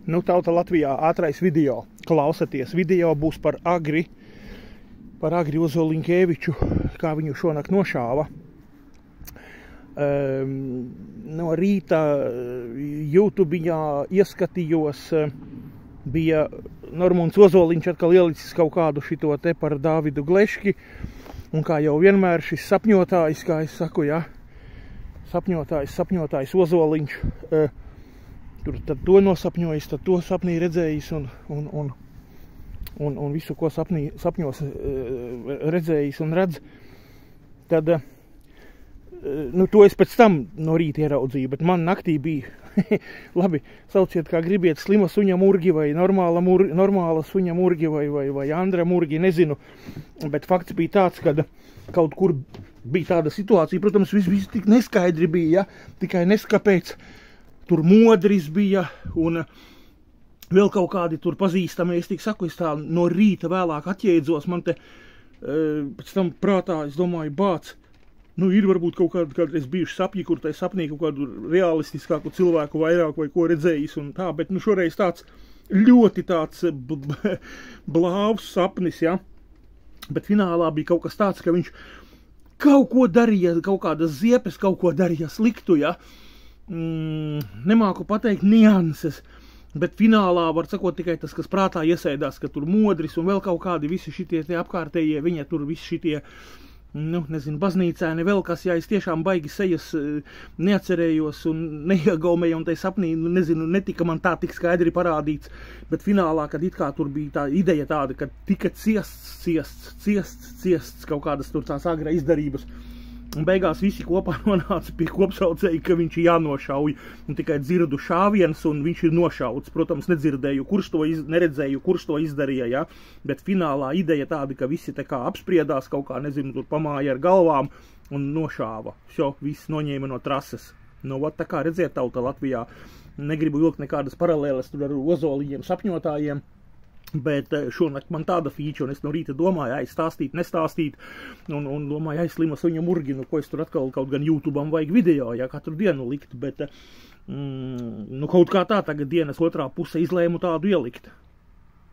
Nu, tauta Latvijā ātrais video. Klausaties, video būs par Agri Ozoliņkeviču, kā viņu šonakt nošāva. No rīta YouTube'ā ieskatījos, bija Normunds Ozoliņš atkal ielicis kaut kādu šito te par Dāvidu Gleški. Un kā jau vienmēr šis sapņotājs, kā es saku, ja, sapņotājs Ozoliņš, tur tad to nosapņojis, tad to sapnī redzējis un visu, ko sapņos redzējis un redz. Tad, nu, to es pēc tam no rīta ieraudzīju, bet man naktī bija, labi, sauciet kā gribiet, slima suņa murgi vai normāla suņa murgi vai Andra murgi, nezinu. Bet fakts bija tāds, kad kaut kur bija tāda situācija, protams, viss tik neskaidri bija, ja? Tikai neskapēc. Tur Modris bija un vēl kaut kādi tur pazīstami, es tik saku, es tā no rīta vēlāk atjēdzos, man te pēc tam prātā, es domāju, bāc, nu ir varbūt kaut kādreiz bijuši sapņi, kur tai sapnī kaut kādu realistiskāku cilvēku vairāk vai ko redzējis un tā, bet nu šoreiz tāds ļoti tāds blāvs sapnis, ja, bet finālā bija kaut kas tāds, ka viņš kaut ko darīja, kaut kādas ziepes kaut ko darīja sliktu, ja, nemāku pateikt nianses, bet finālā var sakot tikai tas, kas prātā iesēdās, ka tur Modris un vēl kaut kādi visi šitie te apkārtējie, viņa tur visi šitie, nu, nezinu, baznīcēni vēl kas, ja es tiešām baigi sejas neatcerējos un neiegaumeju un tai sapnī, nezinu, netika man tā tik skaidri parādīts, bet finālā, kad it kā tur bija tā ideja tāda, ka tika ciests kaut kādas tur tās agrā izdarības. Un beigās visi kopā nonāca pie kopsaucēja, ka viņš ir jānošauj. Un tikai dzirdu šāviens un viņš ir nošauts. Protams, nedzirdēju, neredzēju, kurš to izdarīja, ja? Bet finālā ideja tāda, ka visi te kā apspriedās kaut kā, nezinu, tur pamāja ar galvām un nošāva. Viss noņēma no trases. Nu, vat tā kā redziet tauta Latvijā. Negribu vilkt nekādas paralēles tur ar Ozoliņiem, sapņotājiem. Bet šonakt man tāda fīča, un es no rīta domāju, stāstīt, nestāstīt, un domāju, slima suņa murgi, nu, ko es tur atkal kaut gan YouTube'am vajag video, ja, katru dienu likt, bet, nu, kaut kā tā tagad dienas otrā puse izlēmu tādu ielikt.